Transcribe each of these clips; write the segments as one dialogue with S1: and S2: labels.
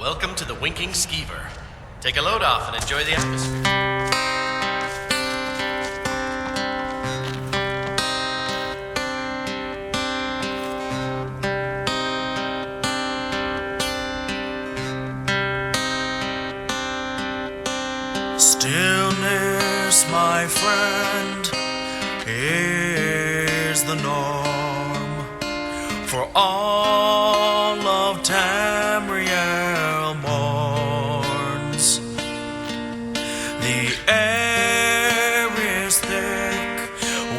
S1: Welcome to the Winking Skeever. Take a load off and enjoy the atmosphere.
S2: Stillness, my friend, is the norm for all of Tamriel mourns. The air is thick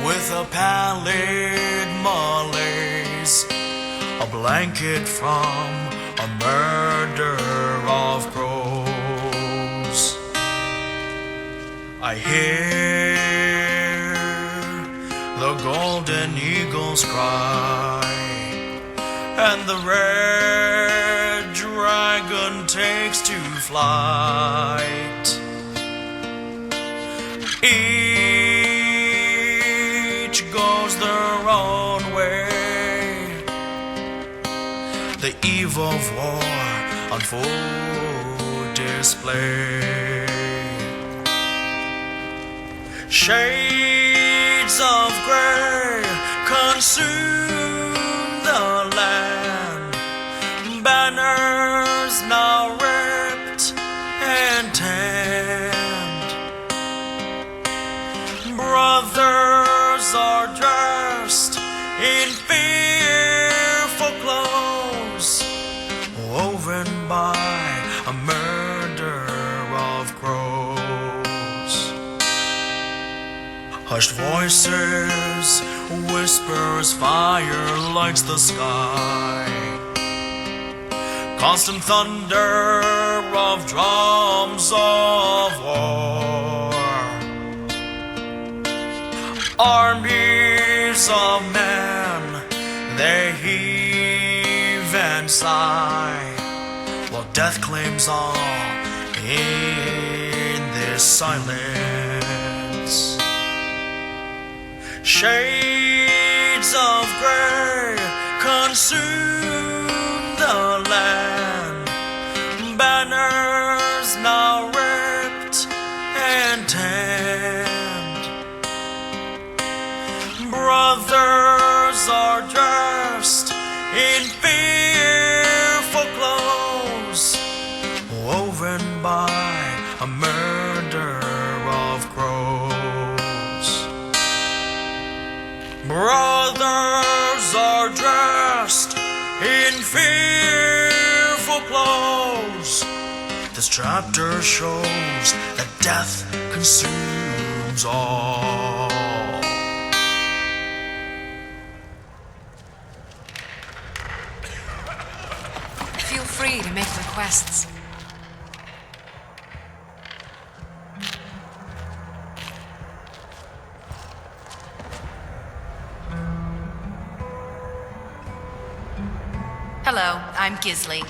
S2: with a pallid malaise, a blanket from a murder of crows. I hear the golden eagles cry, and the red dragon takes to flight. Each goes their own way, the eve of war on full display. Shades of grey consume the land, banners now ripped and tanned. Brothers are dressed in fearful clothes, woven by a murder of crows. Hushed voices whisper as fire lights the sky. Constant thunder of drums of war. Armies of men, they heave and sigh, while death claims all in this silence. Shades of grey consume the land, banners now ripped and tanned. Brothers are dressed in fearful clothes, woven by a murder of crows. Brothers are dressed in fearful clothes. This chapter shows that death consumes all.
S3: Feel free to make requests. Hello, I'm Gisli,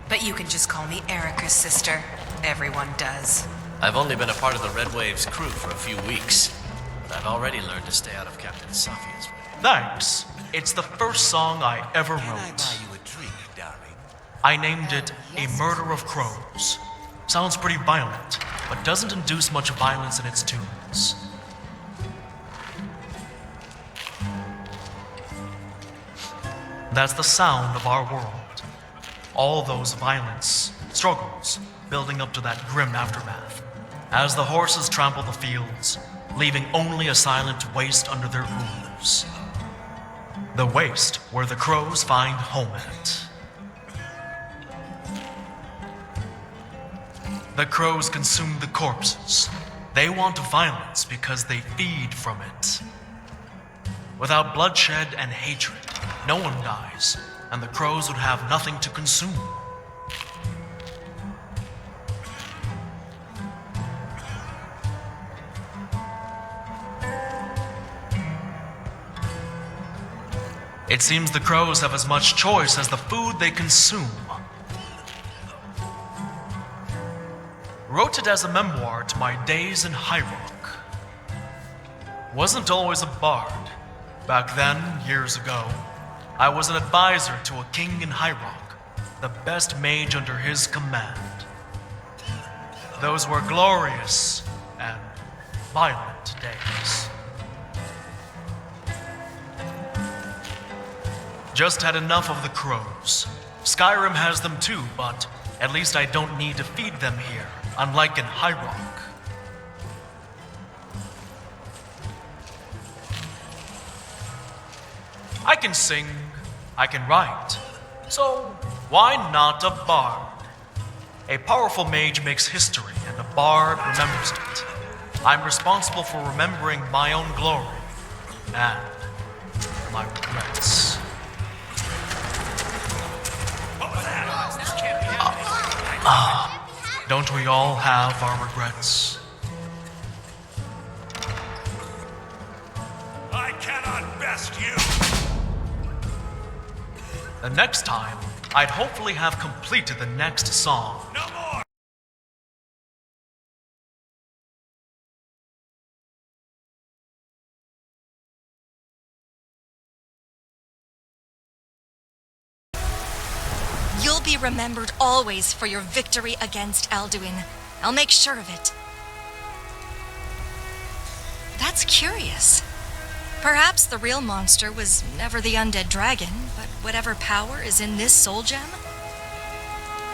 S3: but you can just call me Erica's sister. Everyone does.
S1: I've only been a part of the Red Wave's crew for a few weeks, but I've already learned to stay out of Captain Safia's way.
S2: Thanks. It's the first song I ever wrote. I named it A Murder of Crows. Sounds pretty violent, but doesn't induce much violence in its tunes. That's the sound of our world. All those violence, struggles, building up to that grim aftermath. As the horses trample the fields, leaving only a silent waste under their hooves. The waste where the crows find home at. The crows consume the corpses. They want violence because they feed from it. Without bloodshed and hatred, no one dies, and the crows would have nothing to consume. It seems the crows have as much choice as the food they consume. Wrote it as a memoir to my days in High Rock. Wasn't always a bard. Back then, years ago, I was an advisor to a king in High Rock, the best mage under his command. Those were glorious and violent days. Just had enough of the crows. Skyrim has them too, but at least I don't need to feed them here, unlike in High Rock. I can sing, I can write, so why not a bard? A powerful mage makes history, and a bard remembers it. I'm responsible for remembering my own glory and my regrets. Don't we all have our regrets?
S4: I cannot best you!
S2: The next time, I'd hopefully have completed the next song.
S4: No more!
S5: You'll be remembered always for your victory against Alduin. I'll make sure of it. That's curious. Perhaps the real monster was never the undead dragon, but whatever power is in this soul gem?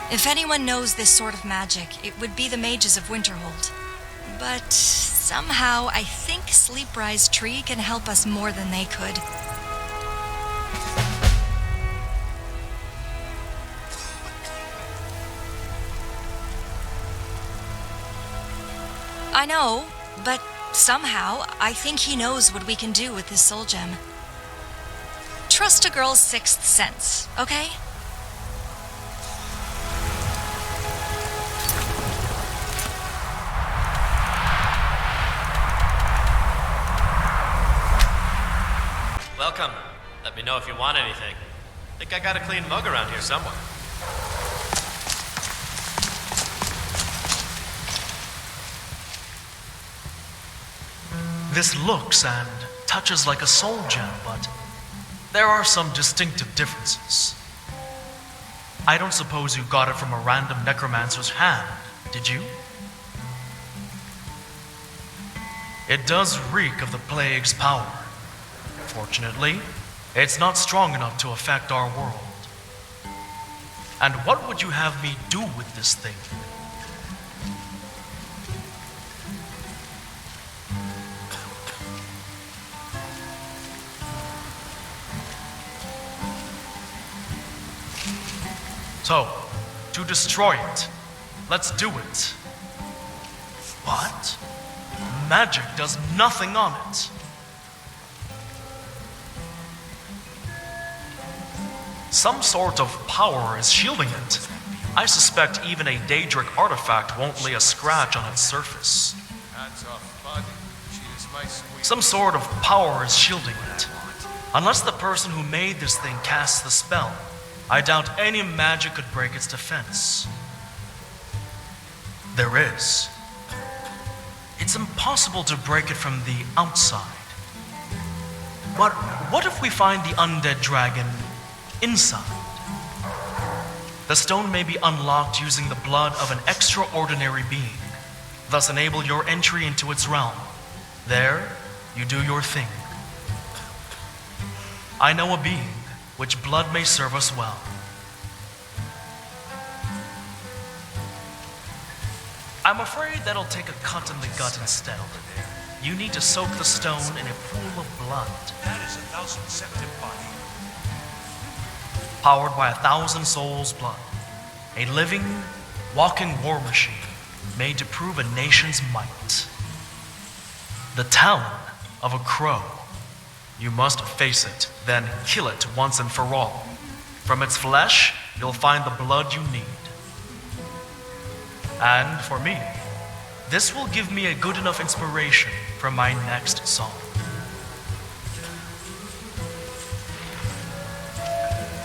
S5: If anyone knows this sort of magic, it would be the mages of Winterhold. But somehow, I think Sleeprise Tree can help us more than they could. I know, but somehow, I think he knows what we can do with this soul gem. Trust a girl's sixth sense, okay?
S1: Welcome. Let me know if you want anything. Think I got a clean mug around here somewhere.
S2: This looks and touches like a soul gem, but there are some distinctive differences. I don't suppose you got it from a random necromancer's hand, did you? It does reek of the plague's power. Fortunately, it's not strong enough to affect our world. And what would you have me do with this thing? So, to destroy it, let's do it. What? Magic does nothing on it. Some sort of power is shielding it. I suspect even a Daedric artifact won't lay a scratch on its surface.
S4: Hands off, bud. She is my sweet.
S2: Some sort of power is shielding it. Unless the person who made this thing casts the spell, I doubt any magic could break its defense. There is. It's impossible to break it from the outside. But what if we find the undead dragon inside? The stone may be unlocked using the blood of an extraordinary being, thus enable your entry into its realm. There, you do your thing. I know a being which blood may serve us well. I'm afraid that'll take a cut in the gut instead. You need to soak the stone in a pool of blood.
S4: That is 1,000 septic body.
S2: Powered by 1,000 souls' blood. A living, walking war machine made to prove a nation's might. The talon of a crow. You must face it, then kill it once and for all. From its flesh, you'll find the blood you need. And for me, this will give me a good enough inspiration for my next song.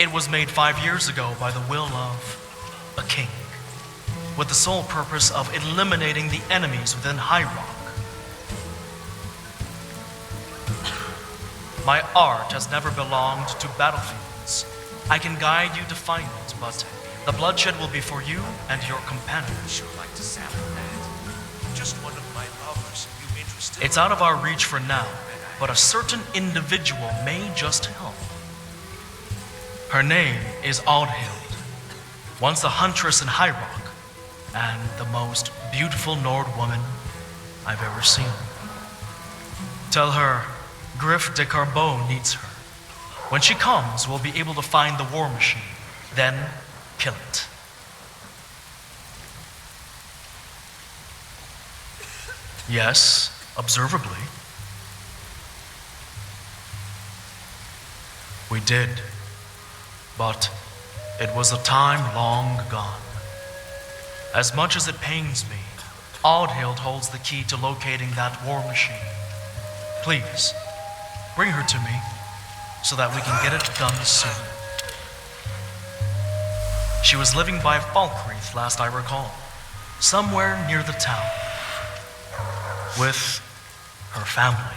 S2: It was made 5 years ago by the will of a king, with the sole purpose of eliminating the enemies within High Rock. My art has never belonged to battlefields, I can guide you to find it, but the bloodshed will be for you and your companion.
S4: I'd sure like to sample that. Just one of my lovers. You interested?
S2: It's out of our reach for now, but a certain individual may just help. Her name is Aldhild, once a huntress in High Rock, and the most beautiful Nord woman I've ever seen. Tell her Griff de Carbone needs her. When she comes, we'll be able to find the war machine, then kill it. Yes, observably. We did, but it was a time long gone. As much as it pains me, Aldhild holds the key to locating that war machine. Please, bring her to me so that we can get it done soon. She was living by Falkreath, last I recall, somewhere near the town, with her family.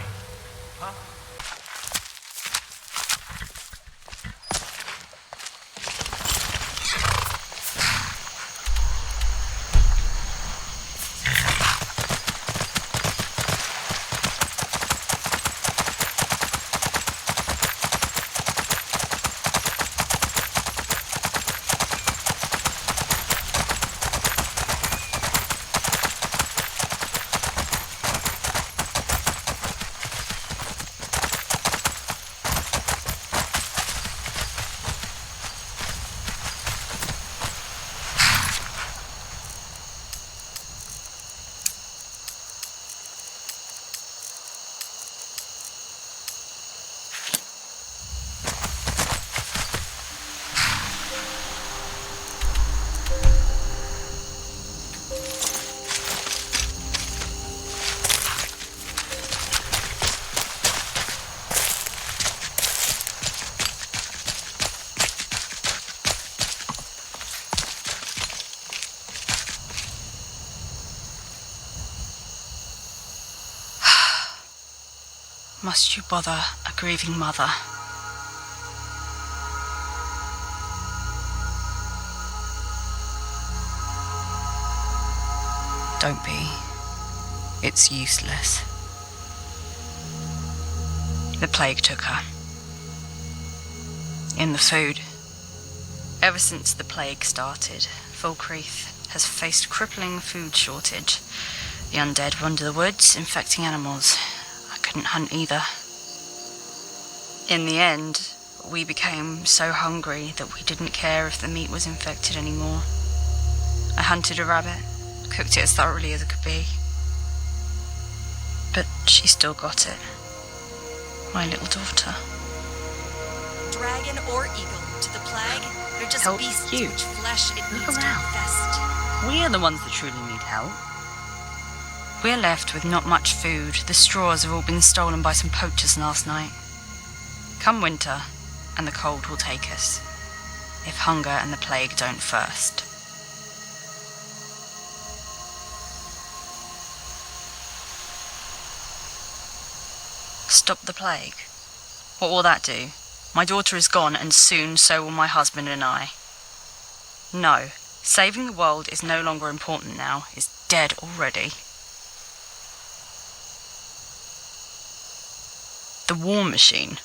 S6: Must you bother a grieving mother? Don't be. It's useless. The plague took her. In the food. Ever since the plague started, Falkreath has faced crippling food shortage. The undead wander the woods, infecting animals. I couldn't hunt either. In the end, we became so hungry that we didn't care if the meat was infected anymore. I hunted a rabbit, cooked it as thoroughly as it could be. But she still got it. My little daughter.
S5: Dragon or eagle, to the plague, they're just
S6: Help
S5: beasts
S6: you.
S5: which flesh it
S6: Look
S5: needs to
S6: around.
S5: infest.
S6: We are the ones that truly need help. We're left with not much food. The straws have all been stolen by some poachers last night. Come winter, and the cold will take us, if hunger and the plague don't first. Stop the plague? What will that do? My daughter is gone, and soon so will my husband and I. No, saving the world is no longer important now. It's dead already. The war machine.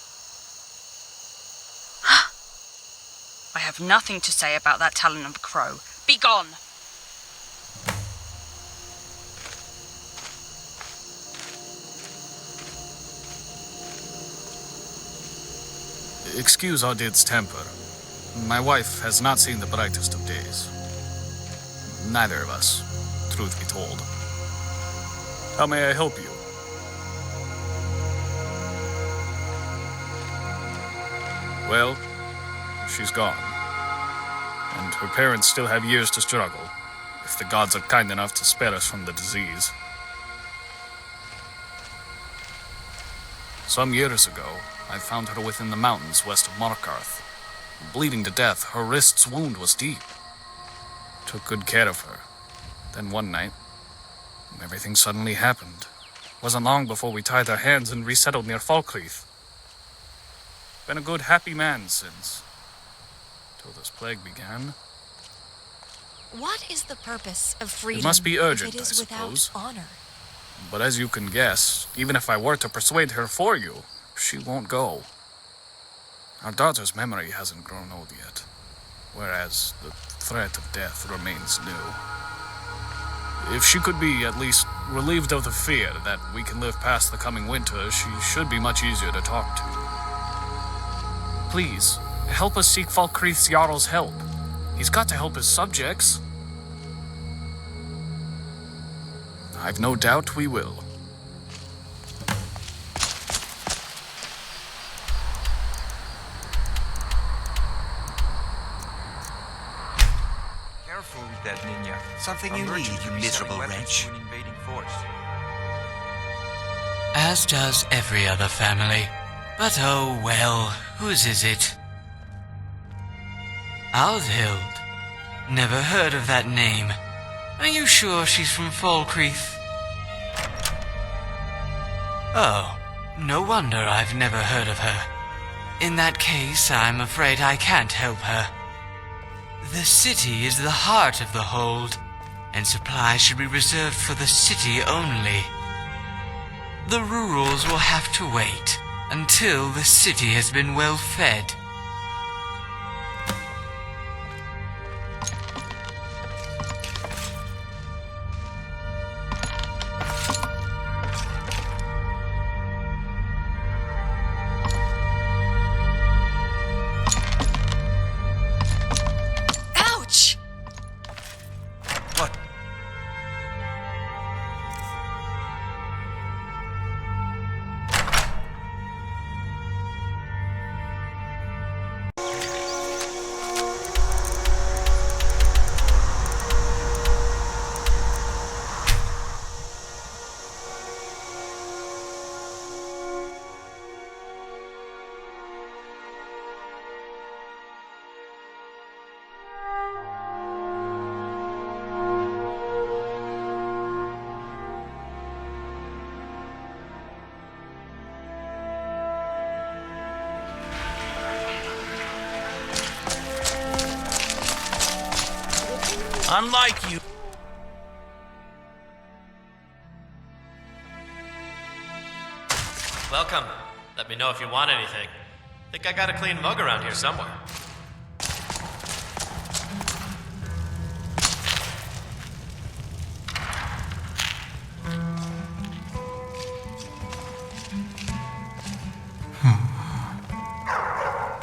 S6: I have nothing to say about that Talon of a crow. Be gone!
S7: Excuse Ardid's temper. My wife has not seen the brightest of days. Neither of us, truth be told. How may I help you? Well, she's gone. And her parents still have years to struggle, if the gods are kind enough to spare us from the disease. Some years ago, I found her within the mountains west of Markarth. Bleeding to death, her wrist's wound was deep. Took good care of her. Then one night, everything suddenly happened. Wasn't long before we tied our hands and resettled near Falkreath. Been a good, happy man since. till this plague began.
S5: What is the purpose of freedom
S7: It must be urgent,
S5: if it is
S7: I
S5: without
S7: suppose.
S5: honor?
S7: But as you can guess, even if I were to persuade her for you, she won't go. Our daughter's memory hasn't grown old yet, whereas the threat of death remains new. If she could be at least relieved of the fear that we can live past the coming winter, she should be much easier to talk to. Please, help us seek Falkreath's Jarl's help. He's got to help his subjects. I've no doubt we will.
S4: Careful with that, Ninja.
S8: Something
S4: A
S8: you
S4: merchant
S8: need,
S4: could
S8: you
S4: be
S8: miserable
S4: selling weapons
S8: wretch.
S4: to an invading force.
S9: As does every other family. But oh well, whose is it? Aldhild. Never heard of that name. Are you sure she's from Falkreath? Oh, no wonder I've never heard of her. In that case, I'm afraid I can't help her. The city is the heart of the hold, and supplies should be reserved for the city only. The rurals will have to wait until the city has been well fed.
S5: Ouch!
S8: What?
S1: Unlike you. Welcome. Let me know if you want anything. Think I got a clean mug around here somewhere.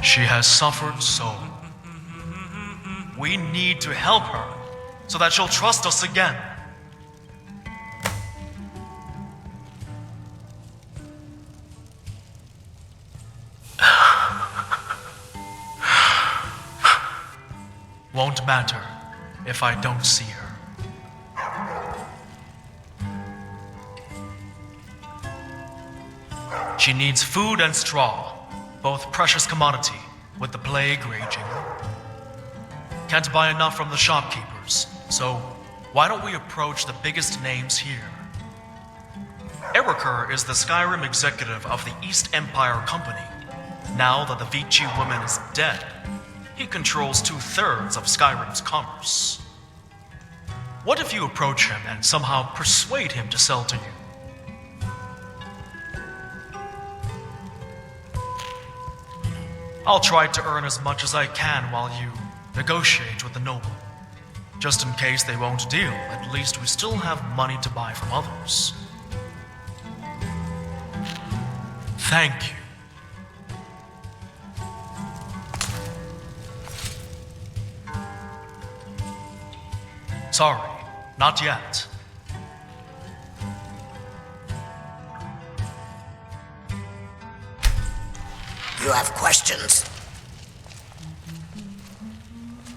S2: She has suffered so. We need to help her so that she'll trust us again. Won't matter if I don't see her. She needs food and straw, both precious commodity, with the plague raging. Can't buy enough from the shopkeepers, so why don't we approach the biggest names here? Eriker is the Skyrim executive of the East Empire Company. Now that the Vici woman is dead, he controls 2/3 of Skyrim's commerce. What if you approach him and somehow persuade him to sell to you? I'll try to earn as much as I can while you negotiate with the noble. Just in case they won't deal, at least we still have money to buy from others. Thank you. Sorry, not yet.
S8: You have questions?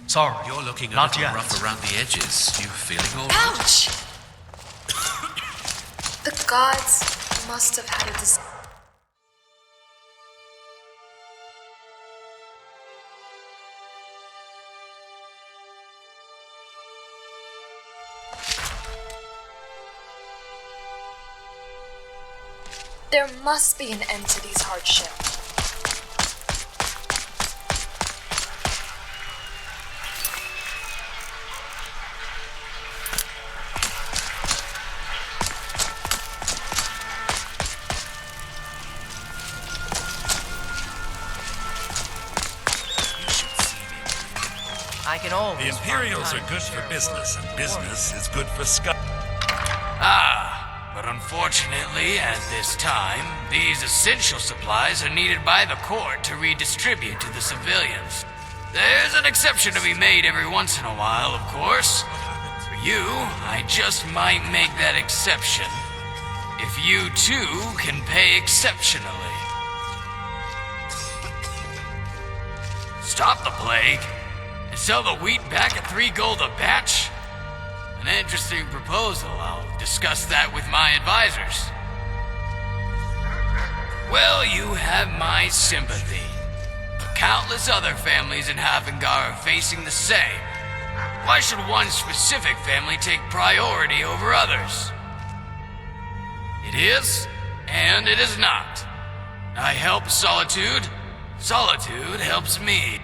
S2: Sorry,
S1: You're looking a
S2: not
S1: little
S2: yet.
S1: rough around the edges. You feeling all right?
S5: Ouch!
S10: The gods must have had a There must be an end to these hardships.
S1: I can always
S11: The Imperials
S1: find
S11: are
S1: time
S11: good
S1: to
S11: for
S1: share
S11: business,
S1: work
S11: and
S1: with
S11: business is good for Sky.
S9: But unfortunately, at this time, these essential supplies are needed by the court to redistribute to the civilians. There's an exception to be made every once in a while, of course. For you, I just might make that exception. If you, too, can pay exceptionally. Stop the plague and sell the wheat back at 3 gold a batch? An interesting proposal. I'll discuss that with my advisors. Well, you have my sympathy. Countless other families in Havengar are facing the same. Why should one specific family take priority over others? It is, and it is not. I help Solitude. Solitude helps me.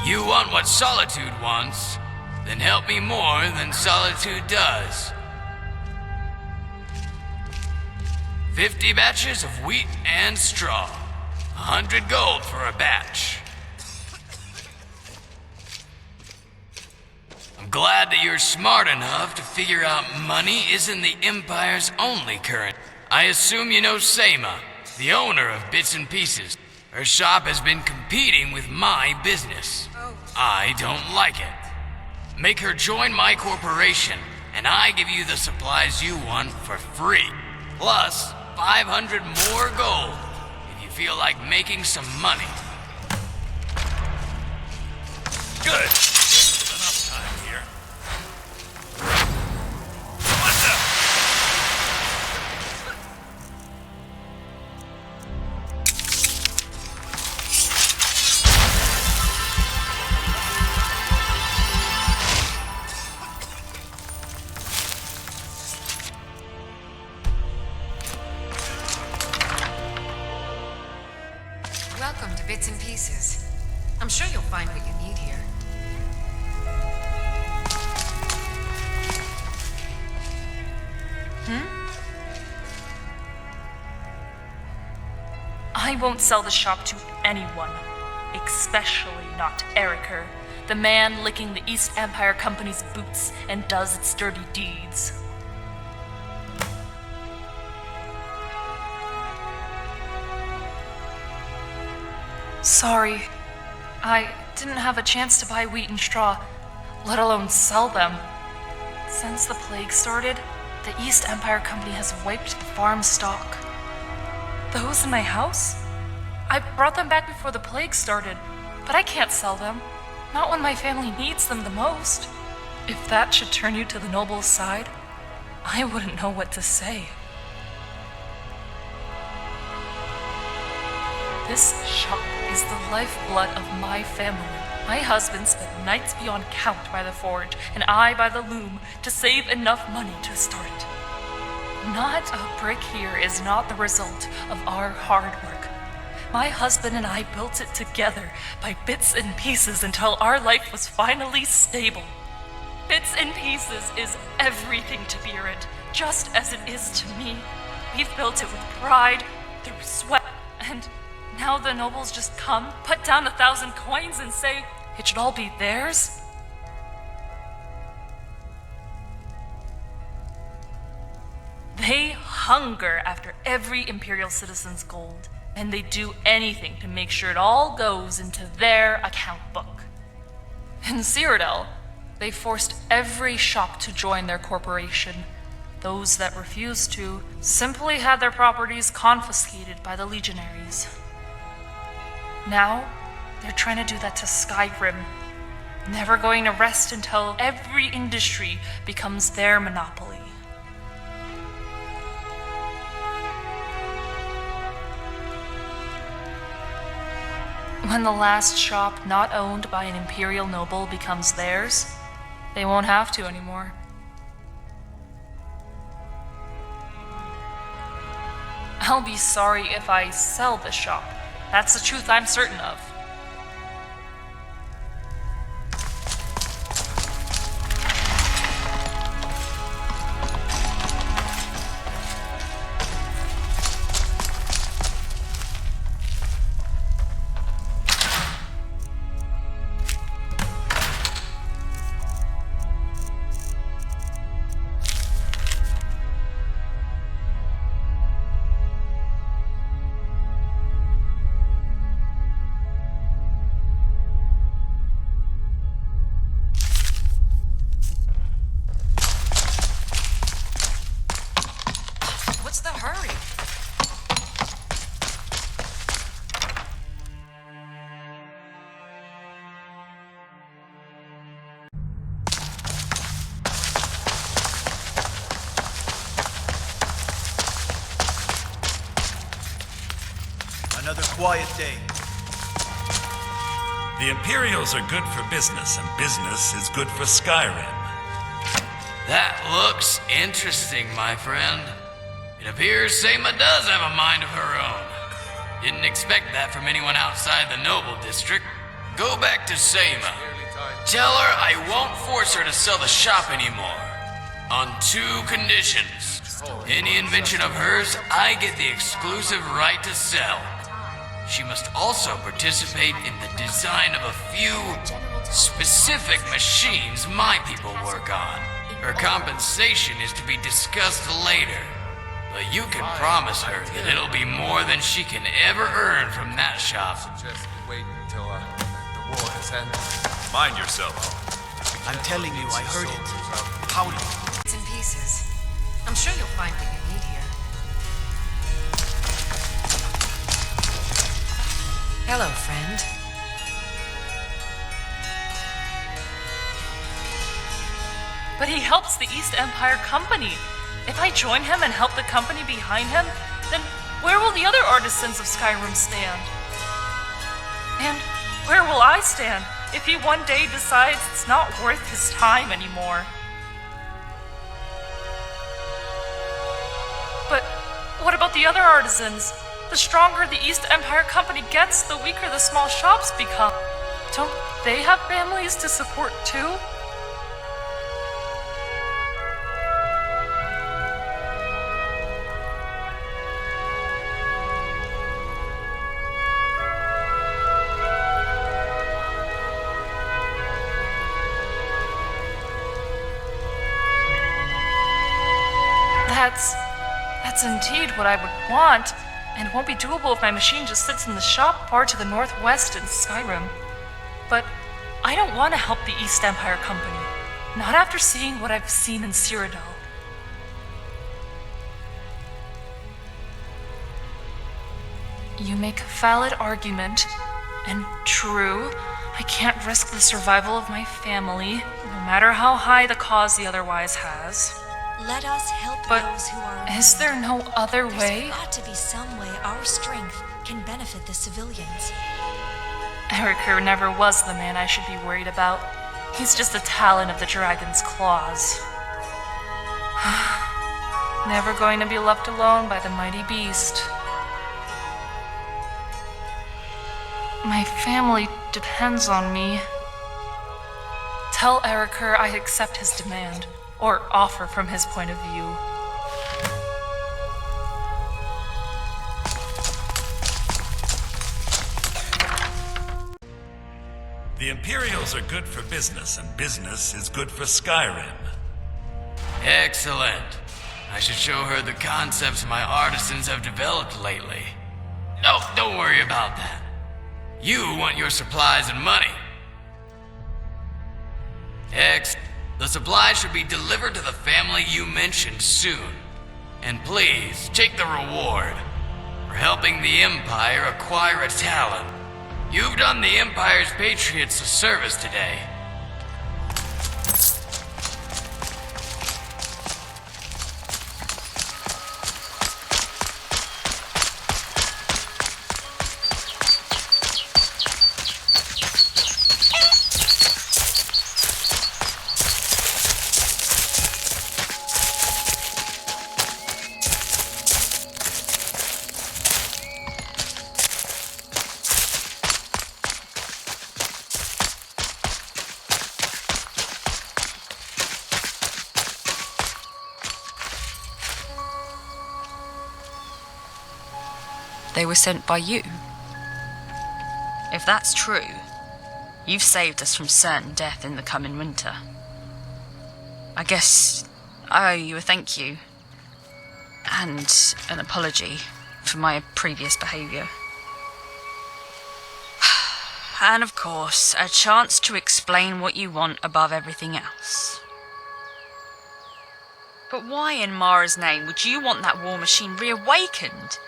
S9: You want what Solitude wants, then help me more than Solitude does. 50 batches of wheat and straw. 100 gold for a batch. I'm glad that you're smart enough to figure out money isn't the Empire's only currency. I assume you know Seima, the owner of Bits and Pieces. Her shop has been competing with my business. I don't like it. Make her join my corporation, and I give you the supplies you want for free. Plus, 500 more gold, if you feel like making some money.
S11: Good. Enough time here. What the?
S3: Welcome to Bits and Pieces. I'm sure you'll find what you need here.
S12: I won't sell the shop to anyone, especially not Eriker, the man licking the East Empire Company's boots and does its dirty deeds. Sorry. I didn't have a chance to buy wheat and straw, let alone sell them. Since the plague started, the East Empire Company has wiped the farm stock. Those in my house? I brought them back before the plague started, but I can't sell them. Not when my family needs them the most. If that should turn you to the noble's side, I wouldn't know what to say. This shop is the lifeblood of my family. My husband spent nights beyond count by the forge, and I by the loom, to save enough money to start it. Not a brick here is not the result of our hard work. My husband and I built it together by bits and pieces until our life was finally stable. Bits and Pieces is everything to Beerant, just as it is to me. We've built it with pride, through sweat, and now the nobles just come, put down 1,000 coins, and say it should all be theirs? They hunger after every Imperial citizen's gold, and they do anything to make sure it all goes into their account book. In Cyrodiil, they forced every shop to join their corporation. Those that refused to simply had their properties confiscated by the legionaries. Now, they're trying to do that to Skyrim. Never going to rest until every industry becomes their monopoly. When the last shop not owned by an Imperial noble becomes theirs, they won't have to anymore. I'll be sorry if I sell this shop. That's the truth I'm certain of.
S13: Another quiet day.
S11: The Imperials are good for business, and business is good for Skyrim.
S9: That looks interesting, my friend. It appears Seima does have a mind of her own. Didn't expect that from anyone outside the Noble District. Go back to Seima. Tell her I won't force her to sell the shop anymore. On 2 conditions. Any invention of hers, I get the exclusive right to sell. She must also participate in the design of a few specific machines my people work on. Her compensation is to be discussed later, but you can promise her that it'll be more than she can ever earn from that shop.
S14: Wait until the war has ended.
S11: Mind yourself.
S13: I'm telling you, I heard it. Howling.
S3: It's in pieces. I'm sure you'll find what you need here. Hello, friend.
S12: But he helps the East Empire Company. If I join him and help the company behind him, then where will the other artisans of Skyrim stand? And where will I stand if he one day decides it's not worth his time anymore? But what about the other artisans? The stronger the East Empire Company gets, the weaker the small shops become. Don't they have families to support too? That's indeed what I would want, and it won't be doable if my machine just sits in the shop far to the northwest in Skyrim. But I don't want to help the East Empire Company, not after seeing what I've seen in Cyrodiil. You make a valid argument, and true, I can't risk the survival of my family, no matter how high the cause he otherwise has.
S5: Let us help
S12: But
S5: those who are
S12: is there no other
S5: There's
S12: way?
S5: got to be some way our strength can benefit the civilians.
S12: Eriker never was the man I should be worried about. He's just a talon of the dragon's claws. Never going to be left alone by the mighty beast. My family depends on me. Tell Eriker I accept his demand, or offer from his point of view.
S11: The Imperials are good for business, and business is good for Skyrim.
S9: Excellent. I should show her the concepts my artisans have developed lately. No, don't worry about that. You want your supplies and money. The supplies should be delivered to the family you mentioned soon. And please, take the reward for helping the Empire acquire a Talon. You've done the Empire's patriots a service today.
S6: They were sent by you. If that's true, you've saved us from certain death in the coming winter. I guess I owe you a thank you. And an apology for my previous behaviour. And of course, a chance to explain what you want above everything else. But why in Mara's name would you want that war machine reawakened?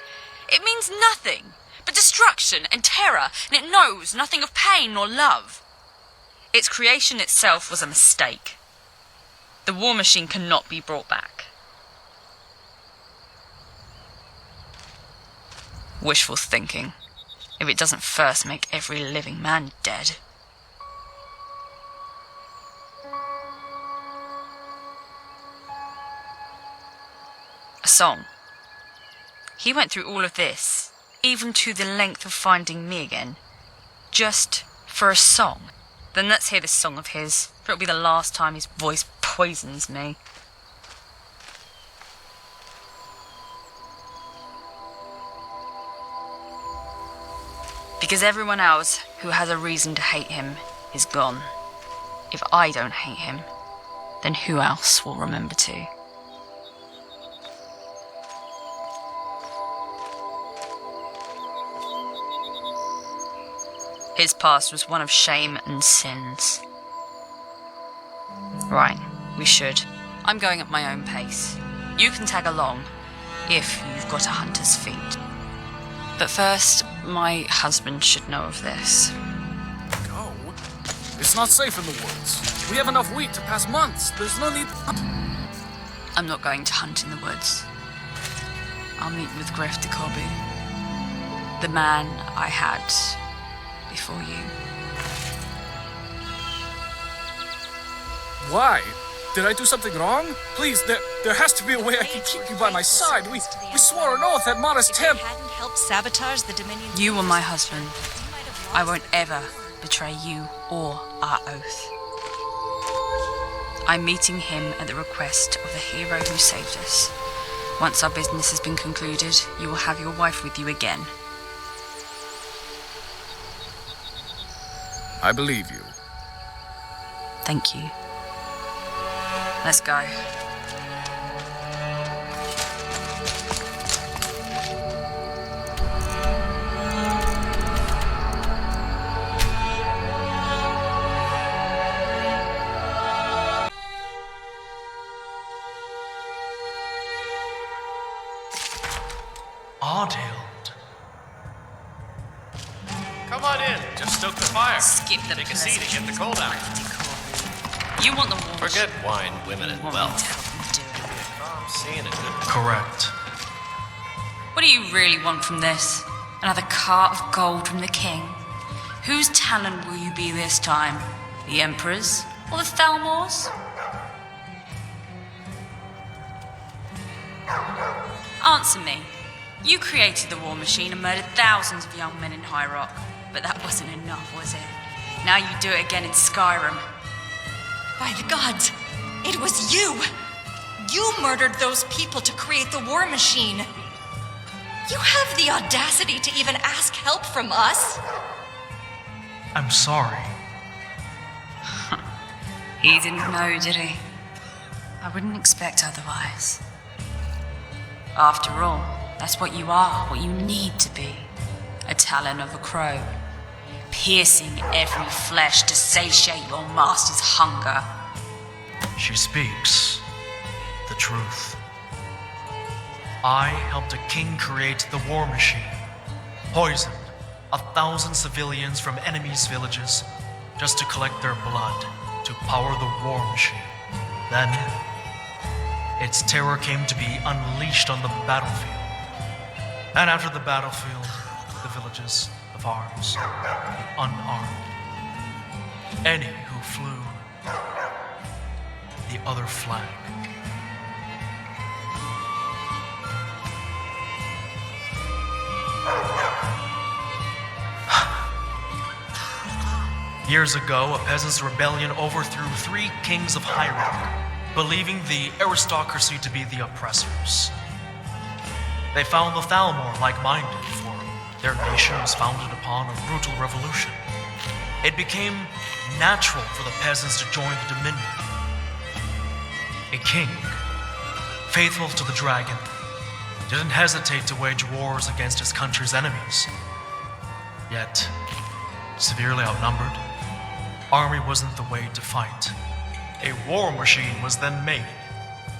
S6: It means nothing but destruction and terror, and it knows nothing of pain nor love. Its creation itself was a mistake. The war machine cannot be brought back. Wishful thinking. if it doesn't first make every living man dead. A song. He went through all of this, even to the length of finding me again, just for a song. Then let's hear this song of his, for it'll be the last time his voice poisons me. Because everyone else who has a reason to hate him is gone. If I don't hate him, then who else will remember to? His past was one of shame and sins. Right, we should. I'm going at my own pace. You can tag along, if you've got a hunter's feet. But first, my husband should know of this.
S7: Go? It's not safe in the woods. We have enough wheat to pass months. There's no need...
S6: I'm not going to hunt in the woods. I'll meet with regretful, the man I had before you.
S7: Why? Did I do something wrong? Please, there has to be a way I can keep you by my side. We swore an oath at Modest Temp.
S5: Help sabotage the Dominion.
S6: You were my husband. I won't ever betray you or our oath. I'm meeting him at the request of the hero who saved us. Once our business has been concluded, you will have your wife with you again.
S7: I believe you.
S6: Thank you. Let's go.
S2: Odd-held.
S1: Come on in. Just stoke the fire.
S6: Skip the
S1: Take a seat and get the cold out.
S6: You want the war
S1: Forget wine, women, and wealth.
S6: Do it.
S1: I'm seeing a good...
S2: Correct.
S6: What do you really want from this? Another cart of gold from the king? Whose talon will you be this time? The Emperor's or the Thalmor's? Answer me. You created the war machine and murdered thousands of young men in High Rock, but that wasn't enough, was it? Now you do it again in Skyrim.
S5: By the gods, it was you! You murdered those people to create the war machine! You have the audacity to even ask help from us?
S2: I'm sorry.
S6: He didn't know, did he? I wouldn't expect otherwise. After all, that's what you are, what you need to be. A talon of a crow. Piercing every flesh to satiate your master's hunger.
S2: She speaks the truth. I helped a king create the war machine. Poisoned 1,000 civilians from enemies' villages just to collect their blood to power the war machine. Then, its terror came to be unleashed on the battlefield. And after the battlefield, the villages, the farms, the unarmed. Any who flew the other flag. Years ago, a peasants' rebellion overthrew 3 kings of High Rock, believing the aristocracy to be the oppressors. They found the Thalmor like-minded, for their nation was founded upon a brutal revolution. It became natural for the peasants to join the Dominion. A king, faithful to the dragon, didn't hesitate to wage wars against his country's enemies. Yet, severely outnumbered, army wasn't the way to fight. A war machine was then made,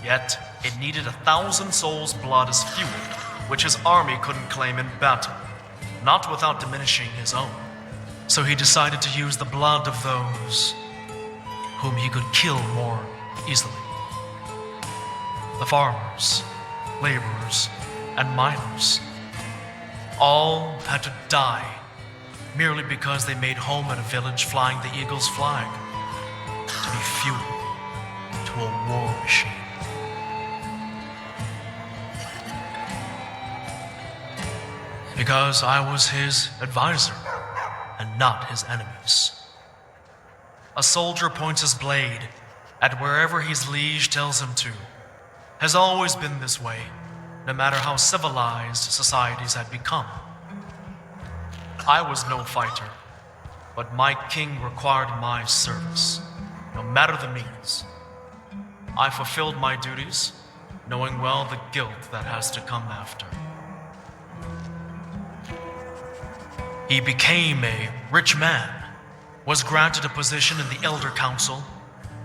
S2: yet it needed 1,000 souls' blood as fuel, which his army couldn't claim in battle, not without diminishing his own. So he decided to use the blood of those whom he could kill more easily. The farmers, laborers, and miners all had to die merely because they made home in a village flying the eagle's flag, to be fuel to a war machine. Because I was his advisor and not his enemies. A soldier points his blade at wherever his liege tells him to. Has always been this way, no matter how civilized societies had become. I was no fighter, but my king required my service, no matter the means. I fulfilled my duties, knowing well the guilt that has to come after. He became a rich man, was granted a position in the Elder Council,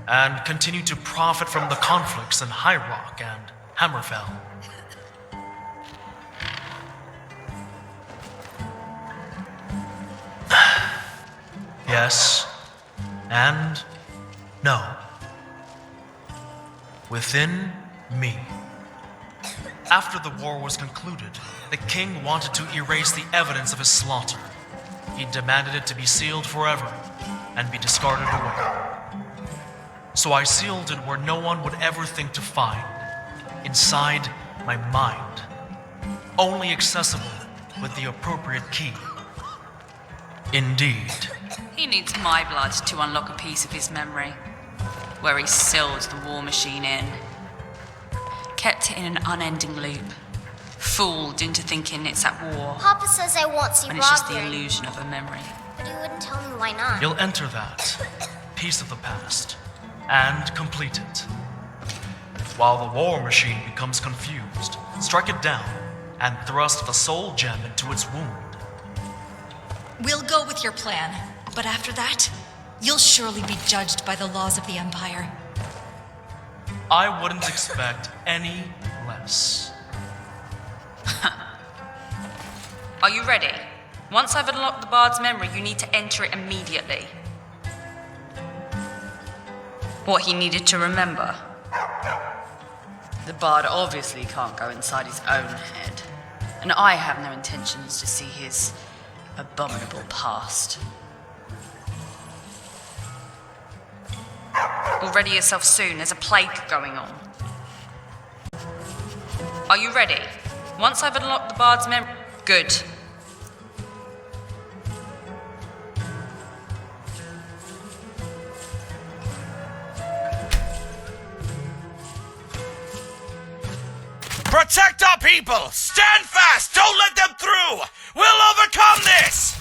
S2: and continued to profit from the conflicts in High Rock and Hammerfell. Yes, and no. Within me. After the war was concluded, the king wanted to erase the evidence of his slaughter. He demanded it to be sealed forever and be discarded away. So I sealed it where no one would ever think to find, inside my mind, only accessible with the appropriate key. Indeed.
S6: He needs my blood to unlock a piece of his memory, where he sealed the war machine in. Kept it in an unending loop, fooled into thinking it's at war.
S15: Papa says I won't see
S6: when it's just the
S15: Robert.
S6: illusion of a memory.
S15: But he wouldn't tell me why not.
S2: You'll enter that piece of the past and complete it. While the war machine becomes confused, strike it down and thrust the soul gem into its wound.
S5: We'll go with your plan, but after that, you'll surely be judged by the laws of the Empire.
S2: I wouldn't expect any less.
S6: Are you ready? Once I've unlocked the bard's memory, you need to enter it immediately. What he needed to remember. The bard obviously can't go inside his own head, and I have no intentions to see his abominable past. You'll ready yourself soon, there's a plague going on. Are you ready? Once I've unlocked the bard's memory... Good.
S4: Protect our people! Stand fast! Don't let them through! We'll overcome this!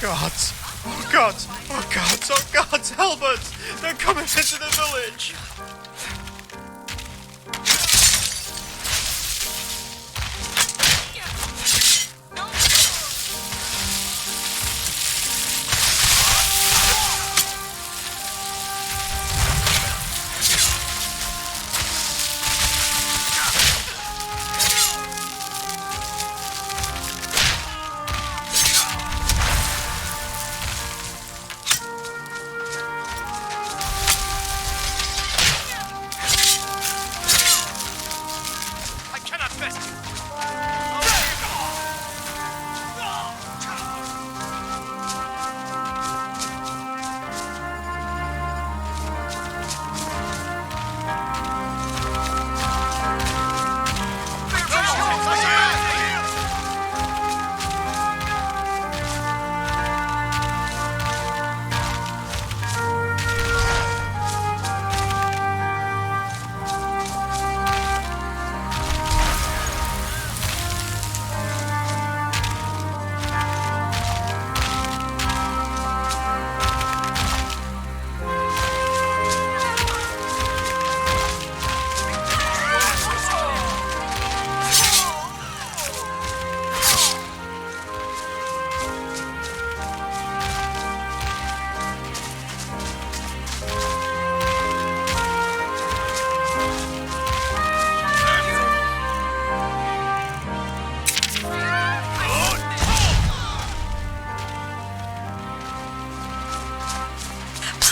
S16: Gods! Oh gods! Oh gods! Oh gods! Help us! They're coming into the village!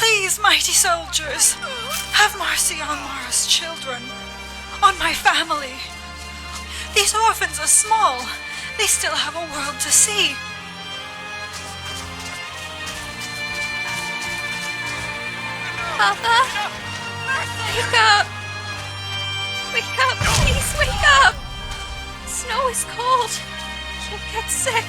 S17: Please, mighty soldiers, have mercy on Mara's children, on my family. These orphans are small. They still have a world to see.
S10: Papa! Wake up! Wake up, please, wake up! Snow is cold. You'll get sick.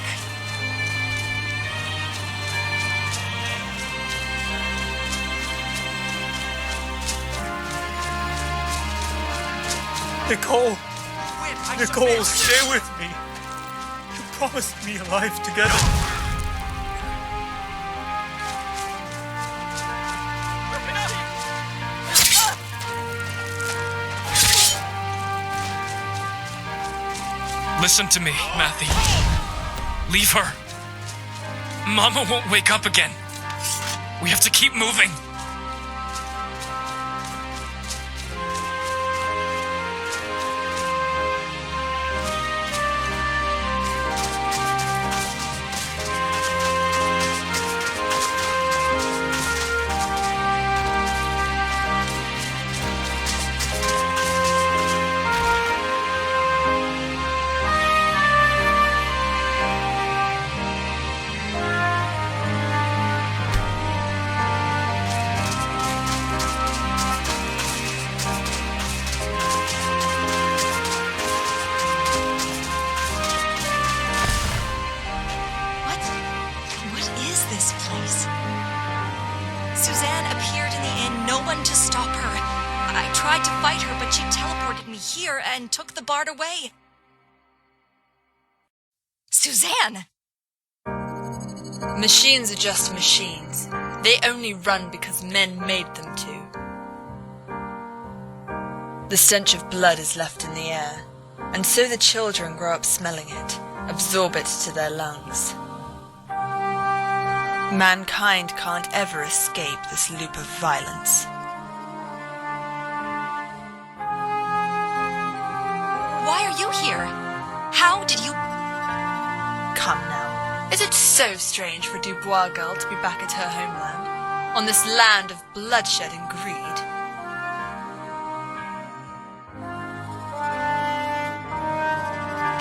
S16: Nicole! Nicole, stay with me. You promised me a life together.
S18: Listen to me, Matthew. Leave her. Mama won't wake up again. We have to keep moving.
S5: And took the bard away. Suzanne!
S19: Machines are just machines. They only run because men made them to. The stench of blood is left in the air, and so the children grow up smelling it, absorb it to their lungs. Mankind can't ever escape this loop of violence.
S5: Why are you here? How did you...
S19: Come now. Is it so strange for a Dubois girl to be back at her homeland, on this land of bloodshed and greed?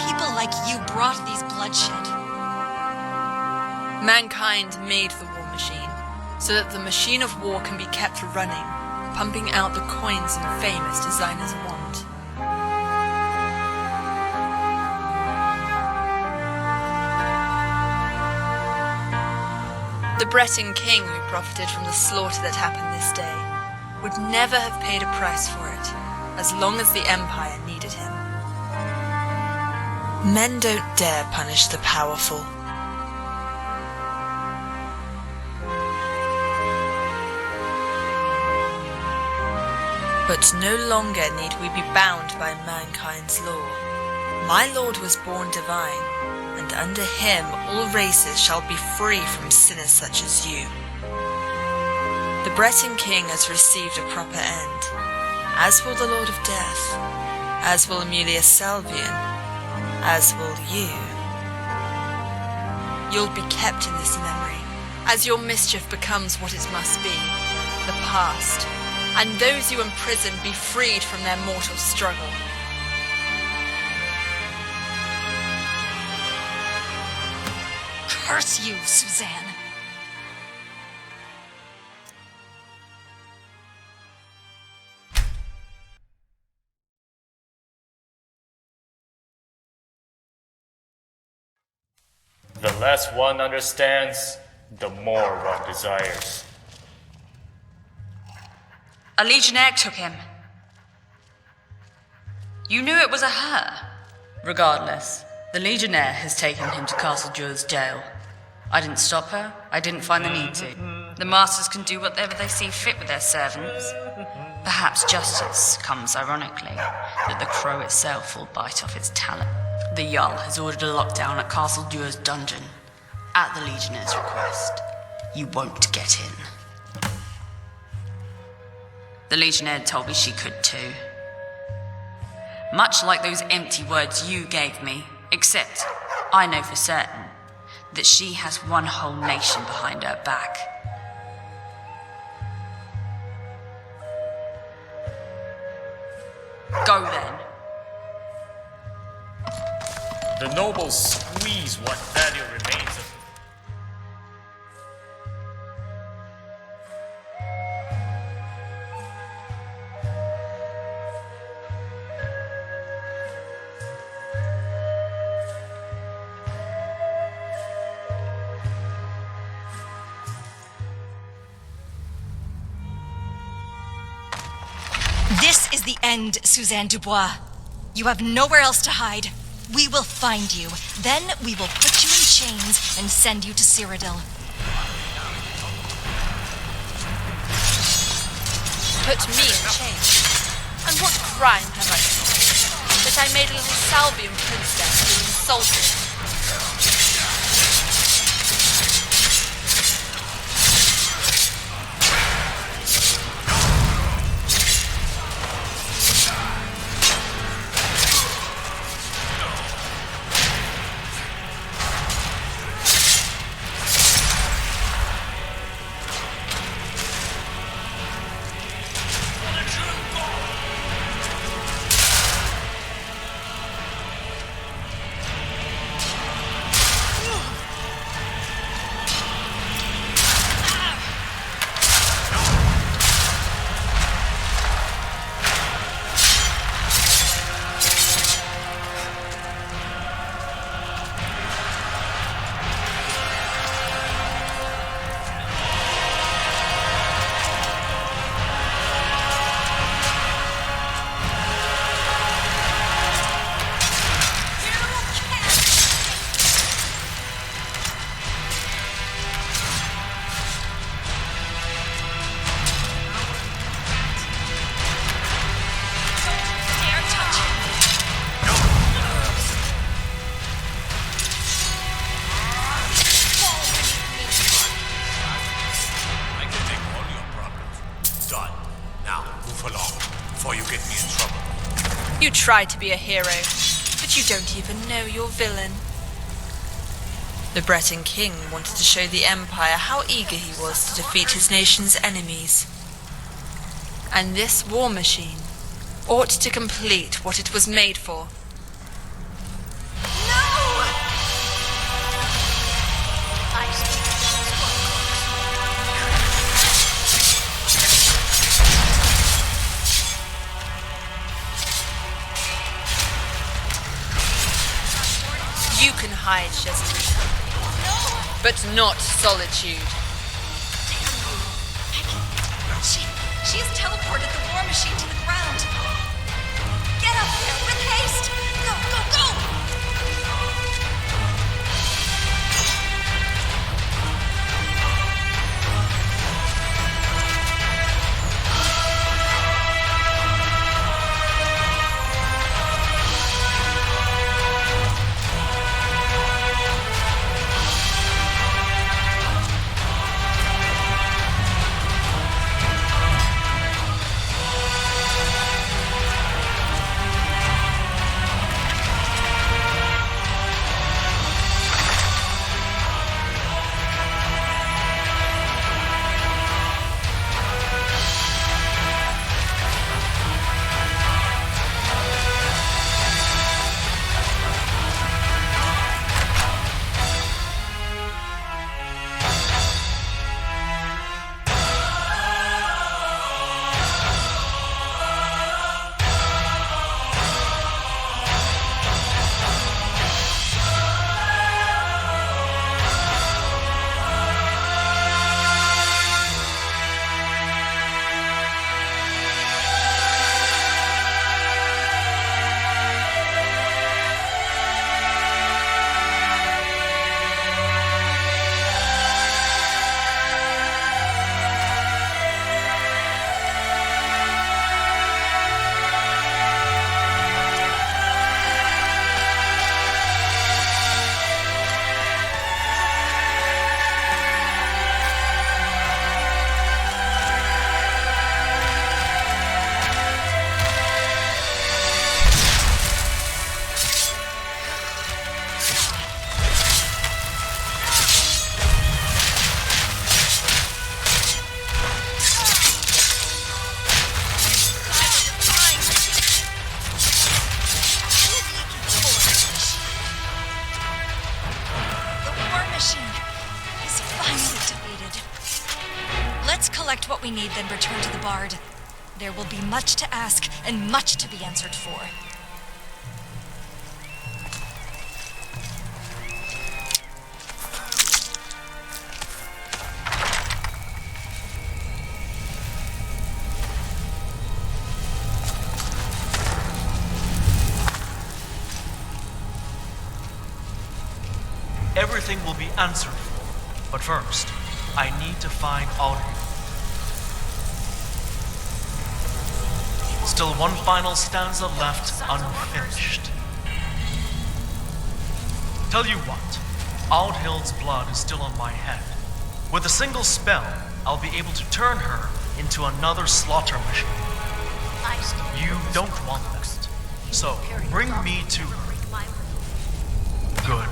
S5: People like you brought these bloodshed.
S19: Mankind made the war machine, so that the machine of war can be kept running, pumping out the coins and fame its designers want. The Breton king who profited from the slaughter that happened this day would never have paid a price for it, as long as the Empire needed him. Men don't dare punish the powerful. But no longer need we be bound by mankind's law. My Lord was born divine, and under him all races shall be free from sinners such as you. The Breton king has received a proper end, as will the Lord of Death, as will Aemilius Salvian, as will you. You'll be kept in this memory, as your mischief becomes what it must be, the past, and those you imprison be freed from their mortal struggle.
S5: Curse you, Suzanne.
S20: The less one understands, the more one desires.
S6: A legionnaire took him. You knew it was a her. Regardless, the legionnaire has taken him to Castle Druid's jail. I didn't stop her. I didn't find the need to. The masters can do whatever they see fit with their servants. Perhaps justice comes ironically, that the crow itself will bite off its talon. The Jarl has ordered a lockdown at Castle Druid's dungeon. At the legionnaire's request. You won't get in. The legionnaire told me she could too. Much like those empty words you gave me, except I know for certain that she has one whole nation behind her back. Go then.
S20: The nobles squeeze what value remains of.
S5: This is the end, Suzanne Dubois. You have nowhere else to hide. We will find you. Then we will put you in chains and send you to Cyrodiil.
S10: Put me in chains? And what crime have I done? That I made a little Salvian princess feel insulted? You try to be a hero, but you don't even know your villain.
S19: The Breton king wanted to show the Empire how eager he was to defeat his nation's enemies. And this war machine ought to complete what it was made for.
S10: You can hide, Shezarrine, but not solitude.
S5: She has teleported the war machine to the ground. Get up there with haste! Go, go, go! collect what we need, then return to the Bard. There will be much to ask and much to be answered for.
S2: Everything will be answered for, but first, I need to find Audrey. Still one final stanza left unfinished. Tell you what, Aldhild's blood is still on my head. With a single spell, I'll be able to turn her into another slaughter machine. You don't want that, so bring me to her. Good.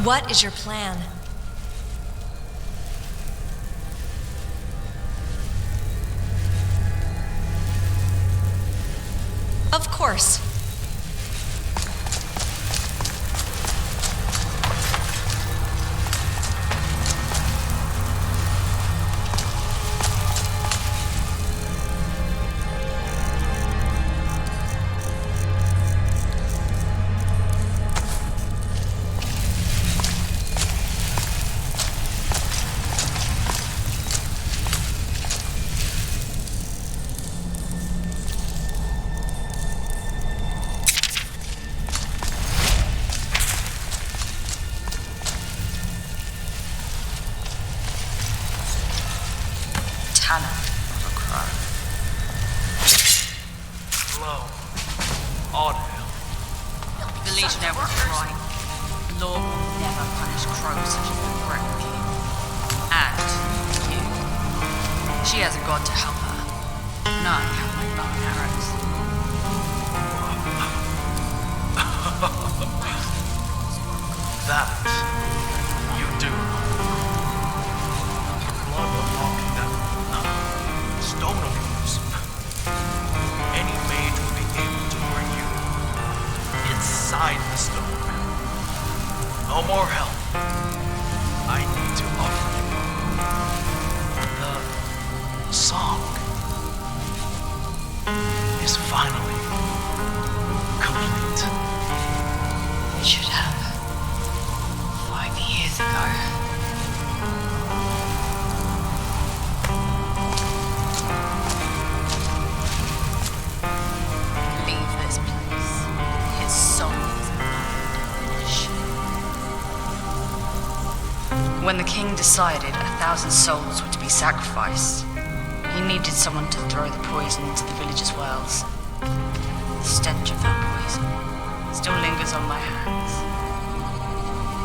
S5: What is your plan? Of course.
S6: Talon of a crow.
S2: Hello. Audhild.
S6: The Legionnaire was right. The law will never punish crows such as the regretful. And you. She has a god to help her. None have my bow and arrows.
S2: That you do. Blood unlocking that stone of yours. Any mage will be able to bring you inside the stone. No more help. I need to offer you the song is finally complete.
S6: It should have 5 years ago. When the king decided 1,000 souls were to be sacrificed, he needed someone to throw the poison into the villagers' wells. The stench of that poison still lingers on my hands.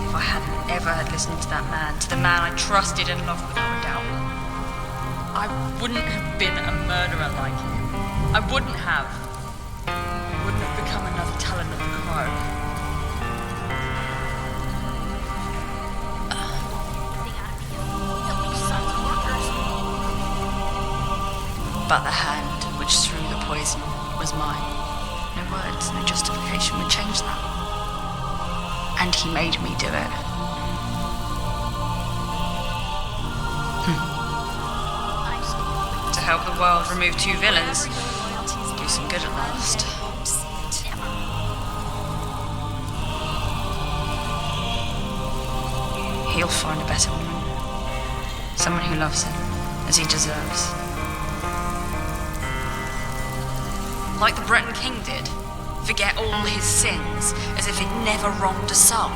S6: If I hadn't ever had listened to that man, to the man I trusted and loved without a doubt, I wouldn't have been a murderer like him. I wouldn't have. I wouldn't have become another Talon of the Crow. But the hand which threw the poison was mine. No words, no justification would change that. And he made me do it. To help the world remove 2 villains, do some good at last. He'll find a better woman. Someone who loves him, as he deserves. Like the Breton king did, forget all his sins as if he'd never wronged a soul.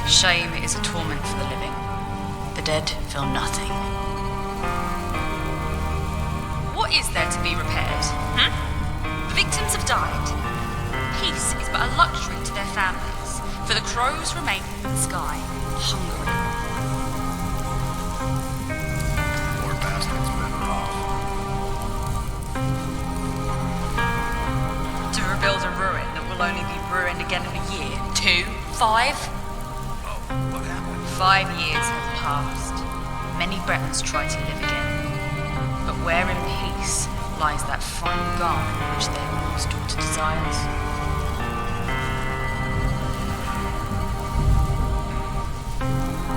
S6: Shame is a torment for the living. The dead feel nothing. What is there to be repaired? The victims have died. Peace is but a luxury to their families, for the crows remain in the sky,
S10: 5?
S6: 5 years have passed. Many Bretons try to live again. But where in peace lies that fine garment which their lord's daughter desires?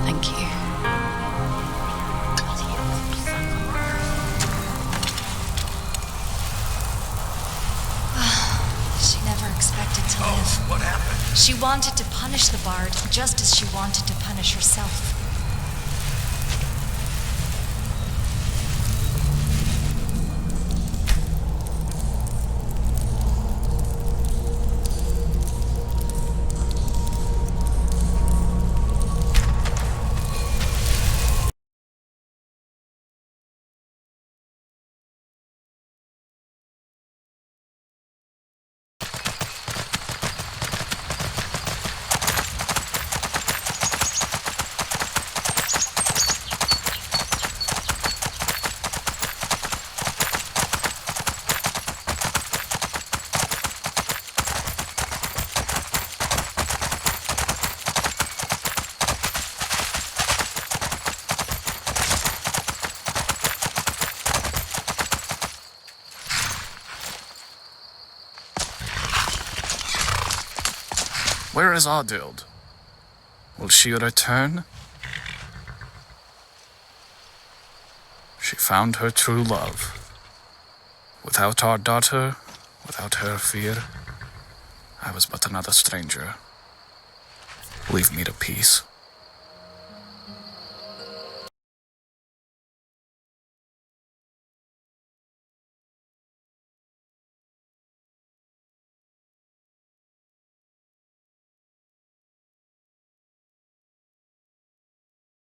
S3: Thank you.
S5: She never expected to live.
S11: What happened?
S5: She wanted to punish the bard just as she wanted to punish herself.
S7: Where is Ardild? Will she return? She found her true love. Without our daughter, without her fear, I was but another stranger. Leave me to peace.